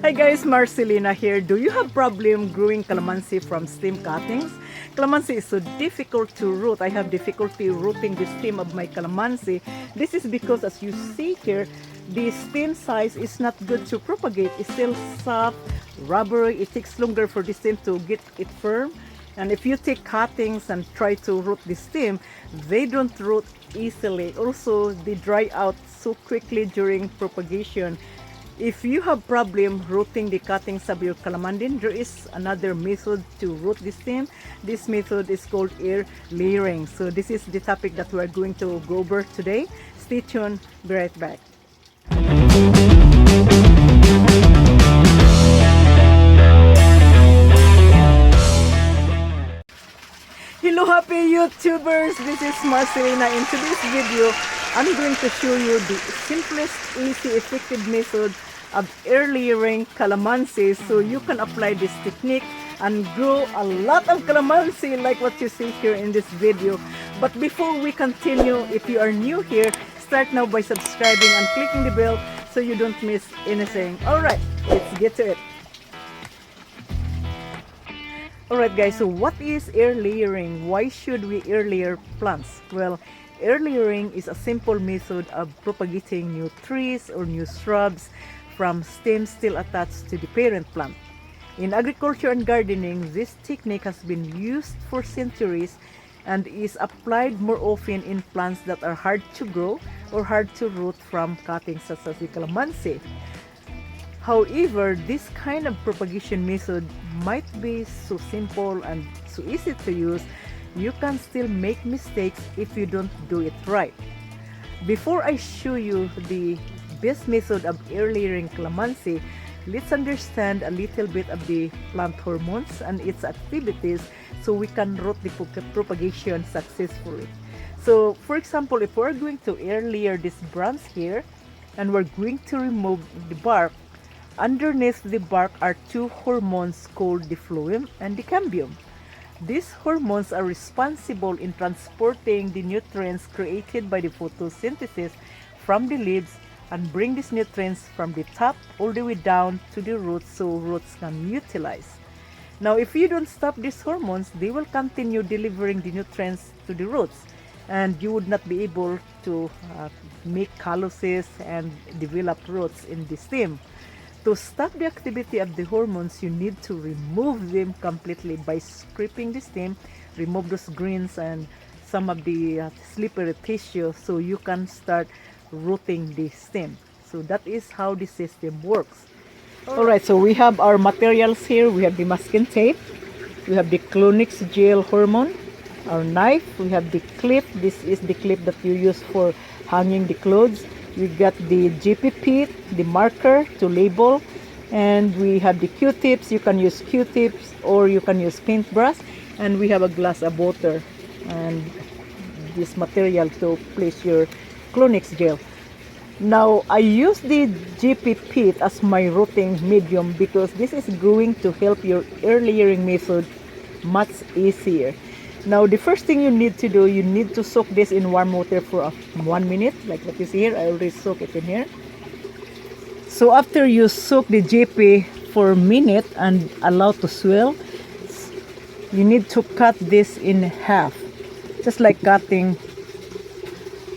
Hi guys, Marcelina here. Do you have problem growing calamansi from stem cuttings? Calamansi is so difficult to root. I have difficulty rooting the stem of my calamansi. This is because, as you see here, the stem size is not good to propagate. It's still soft, rubbery. It takes longer for the stem to get it firm. And if you take cuttings and try to root the stem, they don't root easily. Also, they dry out so quickly during propagation. If you have problem rooting the cuttings of your calamondin, there is another method to root the stem. This method is called air layering. So this is the topic that we're going to go over today. Stay tuned, be right back. Hello happy YouTubers, this is Marcelina. In today's video, I'm going to show you the simplest, easy, effective method of air layering calamansi so you can apply this technique and grow a lot of calamansi like what you see here in this video. But before we continue, if you are new here, start now by subscribing and clicking the bell so you don't miss anything. Alright, let's get to it. Alright guys, so what is air layering? Why should we air layer plants? Well, air layering is a simple method of propagating new trees or new shrubs from stems still attached to the parent plant. In agriculture and gardening, this technique has been used for centuries and is applied more often in plants that are hard to grow or hard to root from cuttings such as the calamansi. However, this kind of propagation method might be so simple and so easy to use, you can still make mistakes if you don't do it right. Before I show you the best method of air layering calamansi, let's understand a little bit of the plant hormones and its activities so we can root the propagation successfully. So, for example, if we're going to air layer this branch here and we're going to remove the bark, underneath the bark are two hormones called the phloem and the cambium. These hormones are responsible in transporting the nutrients created by the photosynthesis from the leaves and bring these nutrients from the top all the way down to the roots so roots can utilize. Now, if you don't stop these hormones, they will continue delivering the nutrients to the roots and you would not be able to make calluses and develop roots in the stem. To stop the activity of the hormones, you need to remove them completely by scraping the stem, remove those greens and some of the slippery tissue so you can start rooting the stem. So that is how the system works. Alright, so we have our materials here. We have the masking tape, we have the Clonix gel hormone, our knife, we have the clip. This is the clip that you use for hanging the clothes. We got the GP pit, the marker to label, and we have the Q-tips. You can use Q-tips or you can use paintbrush, and we have a glass of water and this material to place your Clonix gel. Now, I use the GP pit as my rooting medium because this is going to help your air layering method much easier. Now, the first thing you need to do, you need to soak this in warm water for 1 minute, like what you see here. I already soak it in here. So after you soak the GP for a minute and allow to swell, you need to cut this in half, just like cutting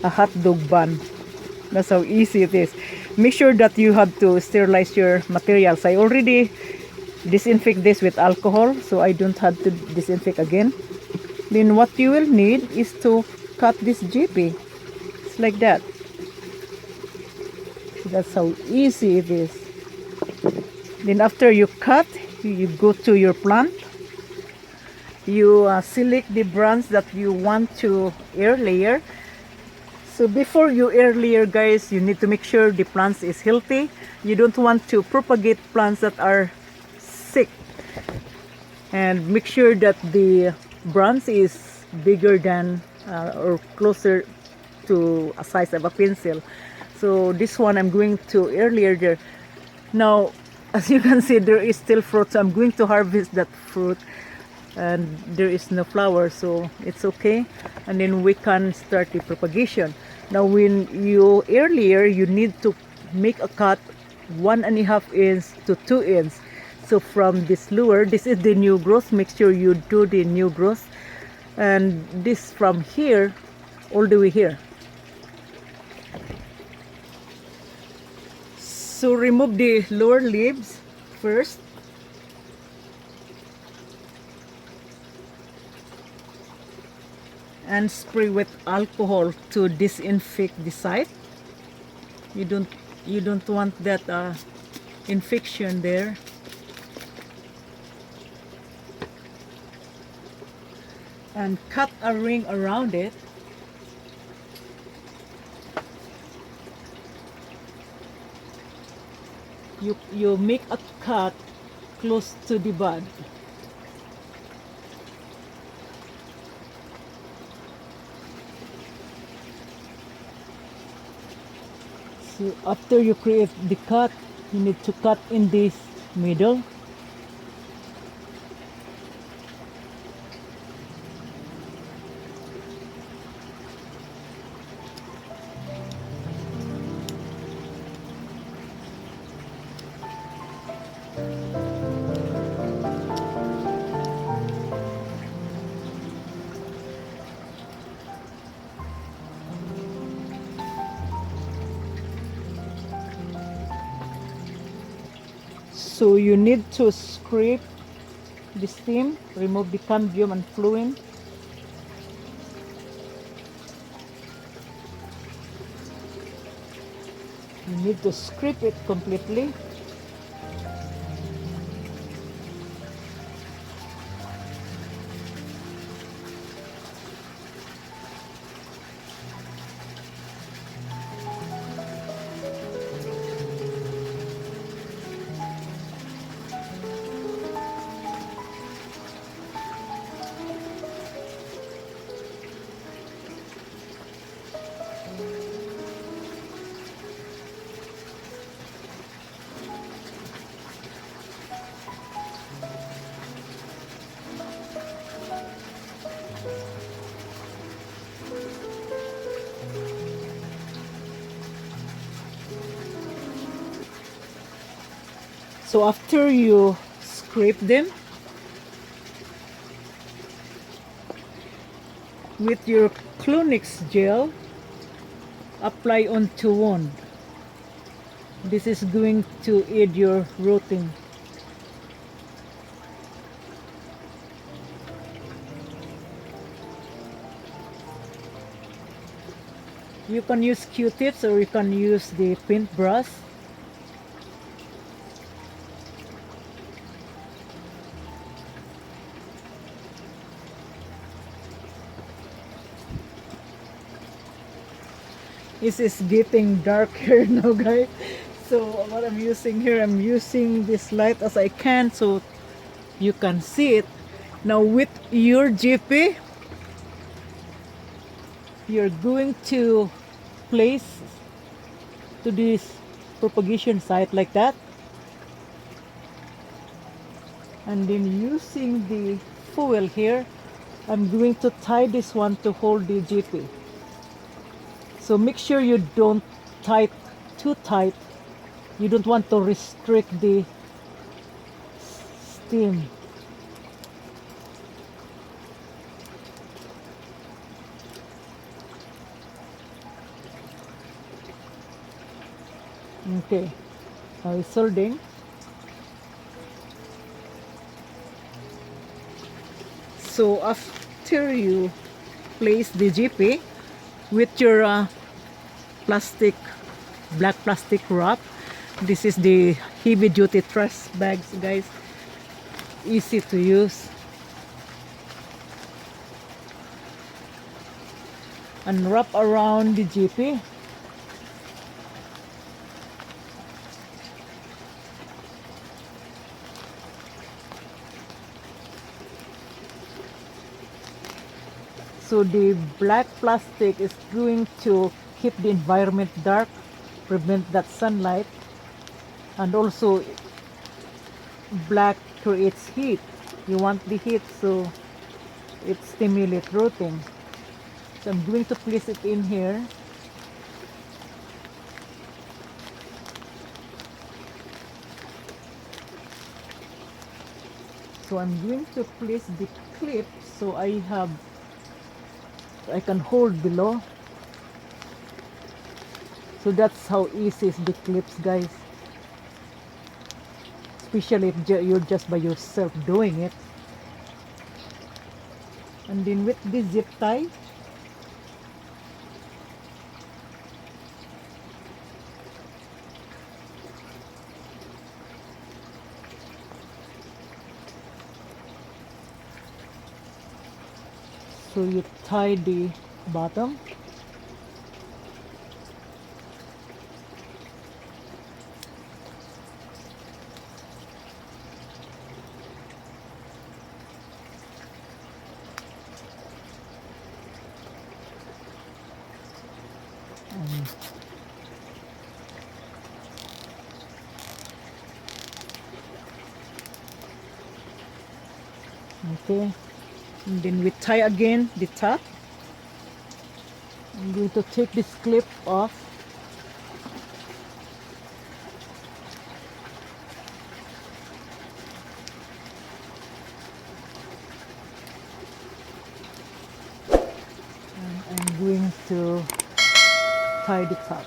a hot dog bun. That's how easy it is. Make sure that you have to sterilize your materials. I already disinfect this with alcohol, so I don't have to disinfect again. Then what you will need is to cut this GP. It's like that. That's how easy it is. Then after you cut, you go to your plant. You select the branch that you want to air layer. So before you air layer, guys, you need to make sure the plant is healthy. You don't want to propagate plants that are sick. And make sure that the branch is bigger than or closer to a size of a pencil. So this one I'm going to air layer there. Now, as you can see, there is still fruit, so I'm going to harvest that fruit and there is no flower, so it's okay, and then we can start the propagation. Now when you air layer, you need to make a cut 1.5 inch to 2 inch. So from this lure, this is the new growth. Make sure you do the new growth, and this from here all the way here. So remove the lower leaves first. And spray with alcohol to disinfect the site. You don't want that infection there. And cut a ring around it. You make a cut close to the bud. So after you create the cut, you need to cut in this middle. So you need to scrape the stem, remove the cambium and fluid. You need to scrape it completely. So after you scrape them, with your Clonix gel, apply onto wound. This is going to aid your rooting. You can use Q-tips or you can use the paintbrush. This is getting darker now, guys. So what I'm using here, I'm using this light as I can so you can see it. Now with your GP, you're going to place to this propagation site like that. And then using the foil here, I'm going to tie this one to hold the GP. So make sure you don't tie too tight. You don't want to restrict the stem. Okay, now it's holding. So after you place the GP with your black plastic wrap, this is the heavy duty trash bags, guys, easy to use, and wrap around the GP. So the black plastic is going to keep the environment dark, prevent that sunlight, and also black creates heat. You want the heat, so it stimulates rooting. So I'm going to place it in here. So I'm going to place the clip so I can hold below. So that's how easy is the clips, guys. Especially if you're just by yourself doing it. And then with the zip tie, so you tie the bottom. Okay, and then we tie again the top. I'm going to take this clip off. And I'm going to tie the top.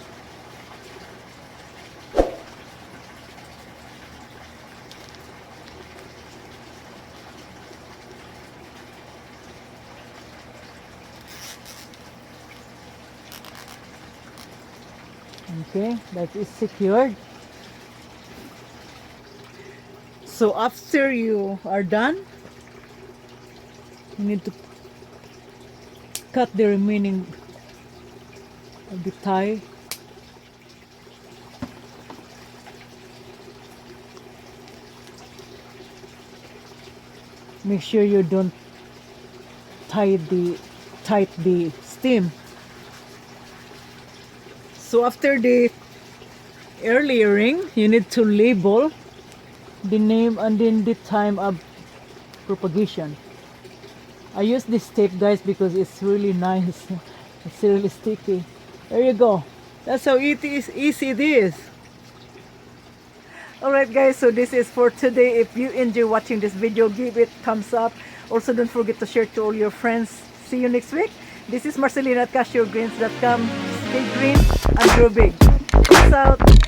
Okay, that is secured. So after you are done, you need to cut the remaining of the tie. Make sure you don't tight the stem. So after the air layering, you need to label the name and then the time of propagation. I use this tape, guys, because it's really nice. It's really sticky. There you go. That's how easy it is. Alright guys, so this is for today. If you enjoy watching this video, give it thumbs up. Also don't forget to share to all your friends. See you next week. This is Marcelina at CashewGreens.com. Stay green and grow big. Peace out.